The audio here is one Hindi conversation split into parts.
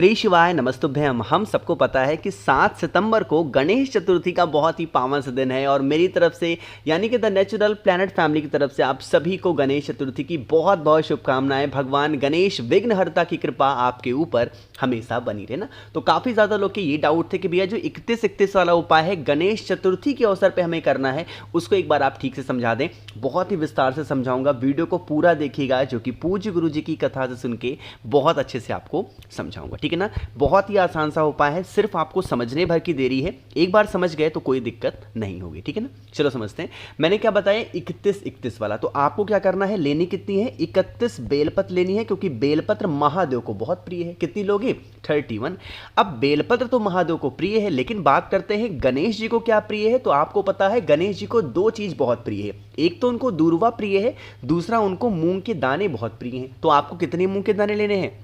श्री शिवाय नमस्तुभ्यम। हम सबको पता है कि 7 सितंबर को गणेश चतुर्थी का बहुत ही पावन सा दिन है और मेरी तरफ से यानी कि द नेचुरल प्लैनेट फैमिली की तरफ से आप सभी को गणेश चतुर्थी की बहुत बहुत शुभकामनाएं। भगवान गणेश विघ्नहर्ता की कृपा आपके ऊपर हमेशा बनी रहे ना। तो काफ़ी ज़्यादा लोग के ये डाउट थे कि भैया जो 31 वाला उपाय है गणेश चतुर्थी के अवसर पर हमें करना है उसको एक बार आप ठीक से समझा दें। बहुत ही विस्तार से समझाऊंगा, वीडियो को पूरा देखिएगा जो कि पूज्य गुरु जी की कथा से सुन के बहुत अच्छे से आपको समझाऊंगा, ठीक है ना। बहुत ही आसान सा उपाय है, सिर्फ आपको समझने भर की देरी है। एक बार समझ गए तो कोई दिक्कत नहीं होगी, ठीक है ना। चलो समझते हैं। मैंने क्या बताया 31 वाला, तो आपको क्या करना है, लेनी कितनी है 31 बेलपत्र लेनी है, क्योंकि बेलपत्र महादेव को बहुत प्रिय है। कितनी लोगे 31। अब बेलपत्र तो महादेव को प्रिय है, लेकिन बात करते हैं गणेश जी को क्या प्रिय है। तो आपको पता है गणेश जी को दो चीज बहुत प्रिय है, एक तो उनको दूर्वा प्रिय है, दूसरा उनको मूंग के दाने बहुत प्रिय हैं। तो आपको कितने मूंग के दाने लेने हैं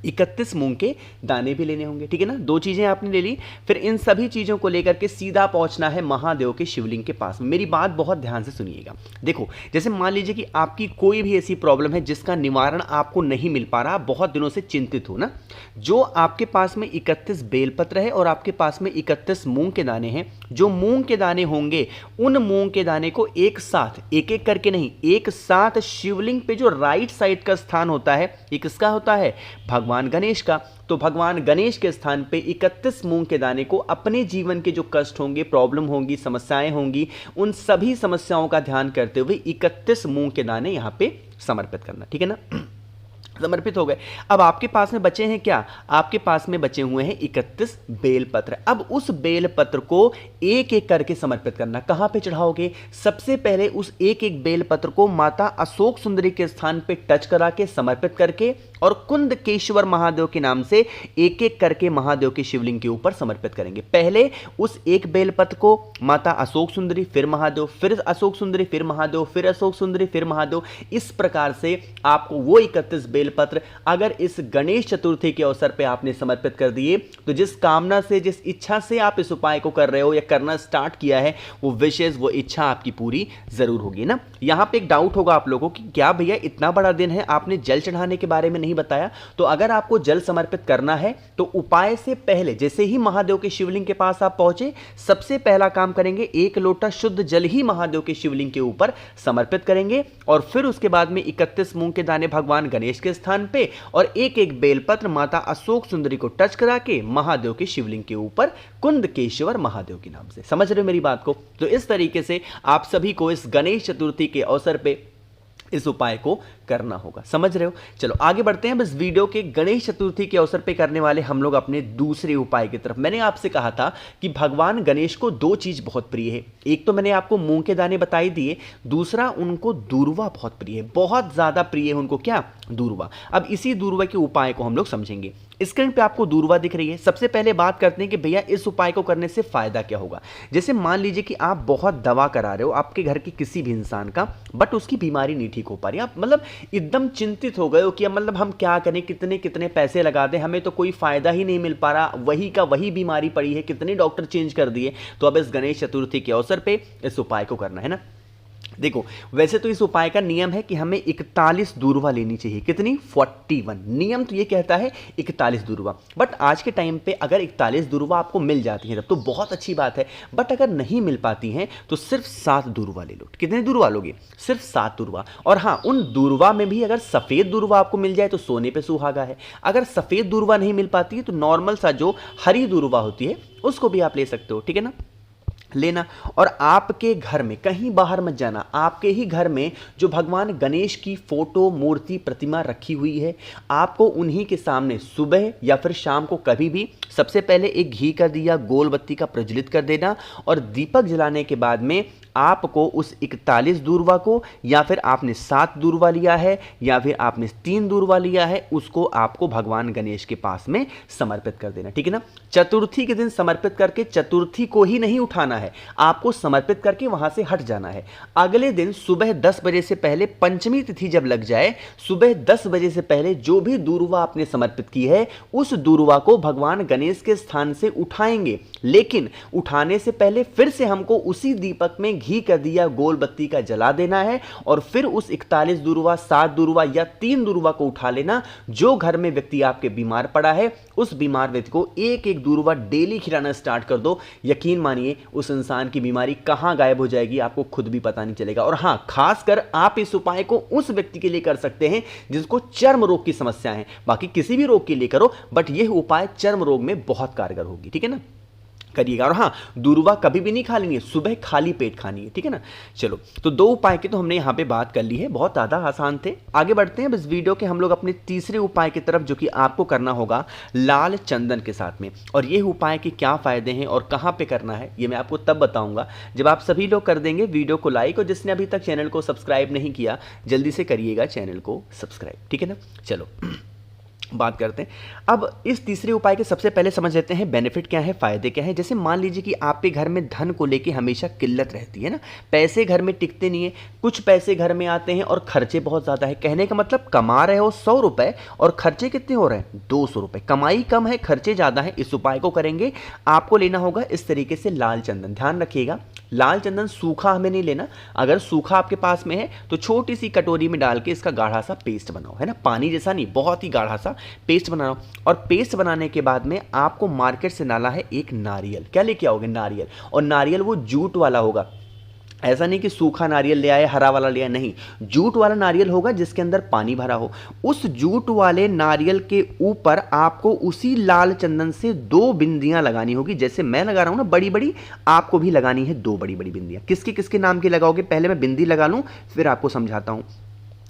31 मूंग के दाने भी लेने होंगे, ठीक है ना। दो चीजें आपने ले ली, फिर इन सभी चीजों को लेकर के सीधा पहुंचना है महादेव के शिवलिंग के पास में। मेरी बात बहुत ध्यान से सुनिएगा। देखो, जैसे मान लीजिए कि आपकी कोई भी ऐसी प्रॉब्लम है जिसका निवारण आपको नहीं मिल पा रहा, बहुत दिनों से चिंतित हो ना, जो आपके पास में 31 बेलपत्र है और आपके पास में 31 मूंग के दाने हैं। जो मूंग के दाने होंगे उन मूंग के दाने को एक साथ, एक एक करके नहीं, एक साथ शिवलिंग पे जो राइट साइड का स्थान होता है, ये किसका होता है, भगवान गणेश का। तो भगवान गणेश के स्थान पे 31 मूंग के दाने को अपने जीवन के जो कष्ट होंगे, प्रॉब्लम होंगी, समस्याएं होंगी, उन सभी समस्याओं का ध्यान करते हुए 31 मूंग के दाने यहां पे समर्पित करना, ठीक है ना। समर्पित हो गए। अब आपके पास में बचे हैं क्या, आपके पास में बचे हुए हैं 31 बेलपत्र। अब उस बेलपत्र को एक एक करके समर्पित करना। कहां पे चढ़ाओगे, सबसे पहले उस एक एक बेलपत्र को माता अशोक सुंदरी के स्थान पे टच करा के समर्पित करके और कुंदकेश्वर महादेव के नाम से एक एक करके महादेव के शिवलिंग के ऊपर समर्पित करेंगे। पहले उस एक बेलपत्र को माता अशोक सुंदरी, फिर महादेव, फिर अशोक सुंदरी, फिर महादेव, फिर अशोक सुंदरी, फिर महादेव। इस प्रकार से आपको वो 31 बेलपत्र अगर इस गणेश चतुर्थी के अवसर पे आपने समर्पित कर दिए, तो जिस कामना से, जिस इच्छा से आप इस उपाय को कर रहे हो या करना स्टार्ट किया है, वो विशेष, वो इच्छा आपकी पूरी जरूर होगी ना। यहां पे एक डाउट होगा आप लोगों की, क्या भैया इतना बड़ा दिन है, आपने जल चढ़ाने के बारे में नहीं बताया। तो अगर आपको जल समर्पित करना है तो उपाय से पहले जैसे ही महादेव के शिवलिंग के पास आप पहुंचे, सबसे पहला काम करेंगे, एक लोटा शुद्ध जल ही महादेव के शिवलिंग के ऊपर समर्पित करेंगे और फिर उसके बाद में 31 मूंग के दाने भगवान गणेश के स्थान पे और एक एक बेलपत्र माता अशोक सुंदरी को टच करा के महादेव के शिवलिंग के ऊपर कुंदकेश्वर महादेव के नाम से। समझ रहे हो मेरी बात को। तो इस तरीके से आप सभी को इस गणेश चतुर्थी के अवसर पे इस उपाय को करना होगा, समझ रहे हो। चलो आगे बढ़ते हैं। बस वीडियो के गणेश चतुर्थी के अवसर पे करने वाले हम लोग अपने दूसरे उपाय की तरफ। मैंने आपसे कहा था कि भगवान गणेश को दो चीज बहुत प्रिय है, एक तो मैंने आपको मूंग के दाने बताई दिए, दूसरा उनको दूर्वा बहुत प्रिय है, बहुत ज्यादा प्रिय है उनको, क्या, दूर्वा। अब इसी दूर्वा के उपाय को हम लोग समझेंगे। स्क्रीन पे आपको दूर्वा दिख रही है। सबसे पहले बात करते हैं कि भैया इस उपाय को करने से फायदा क्या होगा। जैसे मान लीजिए कि आप बहुत दवा करा रहे हो आपके घर के किसी भी इंसान का, बट उसकी बीमारी नहीं ठीक हो पा रही, आप मतलब एकदम चिंतित हो गए हो कि मतलब हम क्या करें, कितने कितने पैसे लगा दें, हमें तो कोई फायदा ही नहीं मिल पा रहा, वही का वही बीमारी पड़ी है, कितने डॉक्टर चेंज कर दिए। तो अब इस गणेश चतुर्थी के अवसर पे इस उपाय को करना है ना। देखो, वैसे तो इस उपाय का नियम है कि हमें 41 दूर्वा लेनी चाहिए। कितनी, 41। नियम तो ये कहता है 41 दूर्वा, बट आज के टाइम पे अगर 41 दूर्वा आपको मिल जाती है तब तो बहुत अच्छी बात है, बट अगर नहीं मिल पाती हैं तो सिर्फ 7 दूर्वा ले लो। कितने दूर्वा लोगे, सिर्फ 7 दूर्वा। और हाँ, उन दूर्वा में भी अगर सफेद दूर्वा आपको मिल जाए तो सोने पे सुहागा है। अगर सफेद दूर्वा नहीं मिल पाती है तो नॉर्मल सा जो हरी दूर्वा होती है उसको भी आप ले सकते हो, ठीक है ना, लेना। और आपके घर में, कहीं बाहर मत जाना, आपके ही घर में जो भगवान गणेश की फोटो, मूर्ति, प्रतिमा रखी हुई है, आपको उन्हीं के सामने सुबह या फिर शाम को कभी भी सबसे पहले एक घी का दिया, गोल बत्ती का प्रज्वलित कर देना और दीपक जलाने के बाद में आपको उस 41 दूर्वा को, या फिर आपने 7 दूर्वा लिया है या फिर आपने 3 दूर्वा लिया है, उसको आपको भगवान गणेश के पास में समर्पित कर देना, ठीक है ना। चतुर्थी के दिन समर्पित करके चतुर्थी को ही नहीं उठाना है, आपको समर्पित करके वहां से हट जाना है। अगले दिन सुबह 10 बजे से पहले, पंचमी तिथि जब लग जाए, सुबह 10 बजे से पहले जो भी दूर्वा आपने समर्पित की है उस दूर्वा को भगवान गणेश के स्थान से उठाएंगे, लेकिन उठाने से पहले फिर से हमको उसी दीपक में घी का दिया गोल बत्ती का जला देना है और फिर उस 41 दूर्वा, 7 दूर्वा या 3 दूर्वा को उठा लेना। जो घर में व्यक्ति आपके बीमार पड़ा है उस बीमार व्यक्ति को एक एक दूर्वा डेली खिलाना स्टार्ट कर दो। यकीन मानिए उस इंसान की बीमारी कहां गायब हो जाएगी आपको खुद भी पता नहीं चलेगा। और हां, खासकर आप इस उपाय को उस व्यक्ति के लिए कर सकते हैं जिसको चर्म रोग की समस्या है। बाकी किसी भी रोग के लिए करो, बट यह उपाय चर्म रोग में बहुत कारगर होगी। ठीक है ना, करिएगा। और हाँ, दूर्वा कभी भी नहीं खा लेनी है, सुबह खाली पेट खानी है। ठीक है ना। चलो, तो 2 उपाय की तो हमने यहाँ पे बात कर ली है, बहुत ज़्यादा आसान थे। आगे बढ़ते हैं अब इस वीडियो के हम लोग अपने तीसरे उपाय की तरफ, जो कि आपको करना होगा लाल चंदन के साथ में। और ये उपाय के क्या फ़ायदे हैं और कहाँ पर करना है ये मैं आपको तब बताऊँगा जब आप सभी लोग कर देंगे वीडियो को लाइक। और जिसने अभी तक चैनल को सब्सक्राइब नहीं किया जल्दी से करिएगा चैनल को सब्सक्राइब। ठीक है ना। चलो बात करते हैं अब इस तीसरे उपाय के। सबसे पहले समझ लेते हैं बेनिफिट क्या है, फायदे क्या है। जैसे मान लीजिए कि आपके घर में धन को लेके हमेशा किल्लत रहती है ना, पैसे घर में टिकते नहीं है, कुछ पैसे घर में आते हैं और खर्चे बहुत ज़्यादा है। कहने का मतलब कमा रहे हो 100 रुपये और खर्चे कितने हो रहे हैं 200 रुपये। कमाई कम है, खर्चे ज़्यादा है। इस उपाय को करेंगे आपको लेना होगा इस तरीके से लाल चंदन। ध्यान रखिएगा, लाल चंदन सूखा हमें नहीं लेना। अगर सूखा आपके पास में है तो छोटी सी कटोरी में डाल के इसका गाढ़ा सा पेस्ट बनाओ, है ना, पानी जैसा नहीं, बहुत ही गाढ़ा सा पेस्ट बनाओ। और पेस्ट बनाने के बाद में आपको मार्केट से लाना है एक नारियल। क्या लेके आओगे? नारियल। और नारियल वो जूट वाला होगा, ऐसा नहीं कि सूखा नारियल ले आए हरा वाला ले आए, नहीं, जूट वाला नारियल होगा जिसके अंदर पानी भरा हो। उस जूट वाले नारियल के ऊपर आपको उसी लाल चंदन से 2 बिंदियां लगानी होगी। जैसे मैं लगा रहा हूं ना बड़ी बड़ी, आपको भी लगानी है 2 बड़ी बड़ी बिंदियां। किसके किसके नाम की लगाओगे? पहले मैं बिंदी लगा लूं फिर आपको समझाता हूं।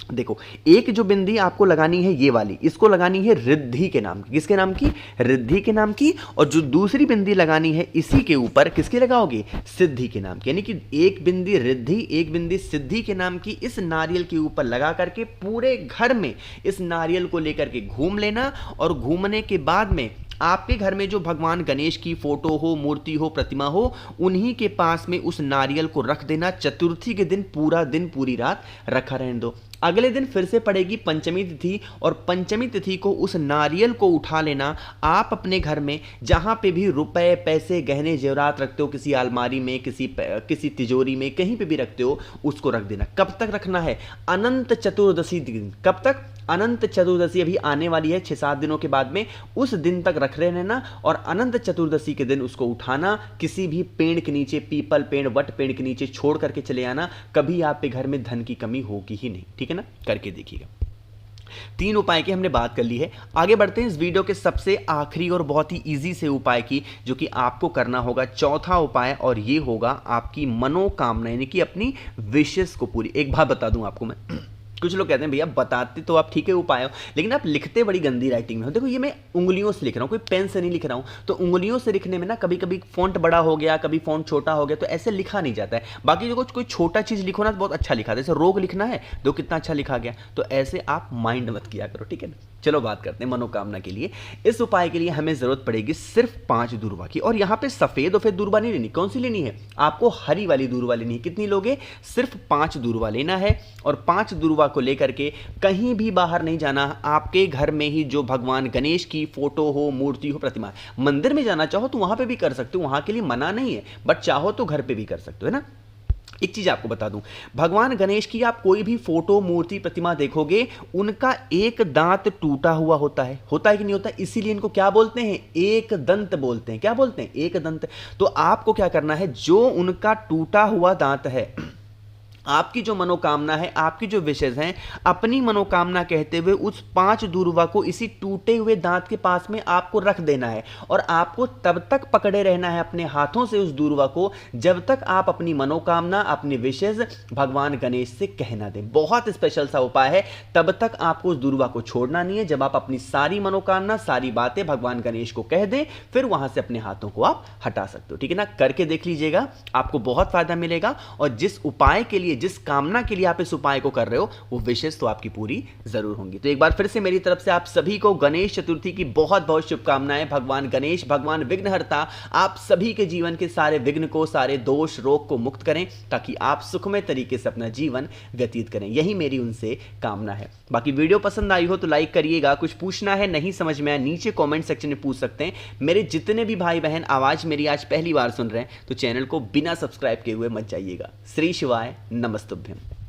देखो, एक जो बिंदी आपको लगानी है ये वाली, इसको लगानी है रिद्धि के नाम की। किसके नाम की? रिद्धि के नाम की। और जो दूसरी बिंदी लगानी है इसी के ऊपर किसके लगाओगे? सिद्धि के नाम की। यानी कि एक बिंदी रिद्धि, एक बिंदी सिद्धि के नाम की इस नारियल के ऊपर लगा करके पूरे घर में इस नारियल को लेकर के घूम लेना। और घूमने के बाद में आपके घर में जो भगवान गणेश की फोटो हो, मूर्ति हो, प्रतिमा हो, उन्हीं के पास में उस नारियल को रख देना। चतुर्थी के दिन पूरा दिन पूरी रात रखा रहने दो। अगले दिन फिर से पड़ेगी पंचमी तिथि और पंचमी तिथि को उस नारियल को उठा लेना। आप अपने घर में जहाँ पे भी रुपए, पैसे, गहने, जेवरात रखते हो, किसी अलमारी में, किसी तिजोरी में, कहीं पे भी रखते हो, उसको रख देना। कब तक रखना है? अनंत चतुर्दशी दिन। कब तक? अनंत चतुर्दशी अभी आने वाली है 6-7 दिनों के बाद में, उस दिन तक रख रहना। और अनंत चतुर्दशी के दिन उसको उठाना, किसी भी पेड़ के नीचे, पीपल पेड़, वट पेड़ के नीचे छोड़ करके चले आना। कभी आपके घर में धन की कमी होगी ही नहीं। ठीक है ना, करके देखिएगा। 3 उपाय की हमने बात कर ली है। आगे बढ़ते हैं इस वीडियो के सबसे आखिरी और बहुत ही इजी से उपाय की, जो कि आपको करना होगा चौथा उपाय। और ये होगा आपकी मनोकामना, यानी कि अपनी विशेष को पूरी। एक बात बता दूं आपको मैं, कुछ लोग कहते हैं भैया बताते तो आप ठीक है उपाय हो, लेकिन आप लिखते बड़ी गंदी राइटिंग में हो। देखो, ये मैं उंगलियों से लिख रहा हूँ, कोई पेन से नहीं लिख रहा हूँ। तो उंगलियों से लिखने में ना कभी कभी फॉन्ट बड़ा हो गया, कभी फॉन्ट छोटा हो गया, तो ऐसे लिखा नहीं जाता है। बाकी जो कोई छोटा चीज़ लिखो ना तो बहुत अच्छा लिखा था। जैसे रोग लिखना है, देखो कितना अच्छा लिखा गया। तो ऐसे आप माइंड मत किया करो। ठीक है ना। चलो बात करते हैं मनोकामना के लिए। इस उपाय के लिए हमें जरूरत पड़ेगी सिर्फ 5 दूर्वा की। और यहाँ पे सफेद और दूर्वा नहीं लेनी। कौन सी लेनी है? आपको हरी वाली दूर्वा लेनी है। कितनी लोगे? सिर्फ 5 दूर्वा लेना है। और 5 दूर्वा को लेकर के कहीं भी बाहर नहीं जाना। आपके घर में ही जो भगवान गणेश की फोटो हो, मूर्ति हो, प्रतिमा, मंदिर में जाना चाहो तो वहां पे भी कर सकते हो, वहां के लिए मना नहीं है, बट चाहो तो घर पे भी कर सकते हो, है ना। एक चीज आपको बता दूं, भगवान गणेश की आप कोई भी फोटो, मूर्ति, प्रतिमा देखोगे, उनका एक दांत टूटा हुआ होता है कि नहीं होता? इसीलिए इनको क्या बोलते हैं? एक दंत बोलते हैं। क्या बोलते हैं? एक दंत। तो आपको क्या करना है, जो उनका टूटा हुआ दांत है, आपकी जो मनोकामना है, आपकी जो विशेष हैं, अपनी मनोकामना कहते हुए उस 5 दूर्वा को इसी टूटे हुए दांत के पास में आपको रख देना है। और आपको तब तक पकड़े रहना है अपने हाथों से उस दूर्वा को जब तक आप अपनी मनोकामना, अपनी विशेष भगवान गणेश से कहना दें। बहुत स्पेशल सा उपाय है। तब तक आपको उस दूर्वा को छोड़ना नहीं है। जब आप अपनी सारी मनोकामना, सारी बातें भगवान गणेश को कह दें, फिर वहां से अपने हाथों को आप हटा सकते हो। ठीक है ना। करके देख लीजिएगा, आपको बहुत फायदा मिलेगा। और जिस उपाय के लिए लिए, जिस कामना के लिए आप इस उपाय को कर रहे हो, वो विशेष तो आपकी पूरी जरूर होंगी। तो एक बार फिर से मेरी तरफ से आप सभी को गणेश चतुर्थी की बहुत बहुत शुभकामनाएं। भगवान गणेश, भगवान विघ्नहर्ता आप सभी के जीवन के सारे विघ्न को, सारे दोष रोग को मुक्त करें, ताकि आप सुखमय तरीके से अपना जीवन व्यतीत करें। यही मेरी उनसे कामना है। बाकी वीडियो पसंद आई हो तो लाइक करिएगा। कुछ पूछना है, नहीं समझ में आया, नीचे कमेंट सेक्शन में पूछ सकते हैं। मेरे जितने भी भाई बहन आवाज मेरी आज पहली बार सुन रहे हैं तो चैनल को बिना सब्सक्राइब किए हुए मत जाइएगा। श्री शिवाय नमस्तुभ्यम।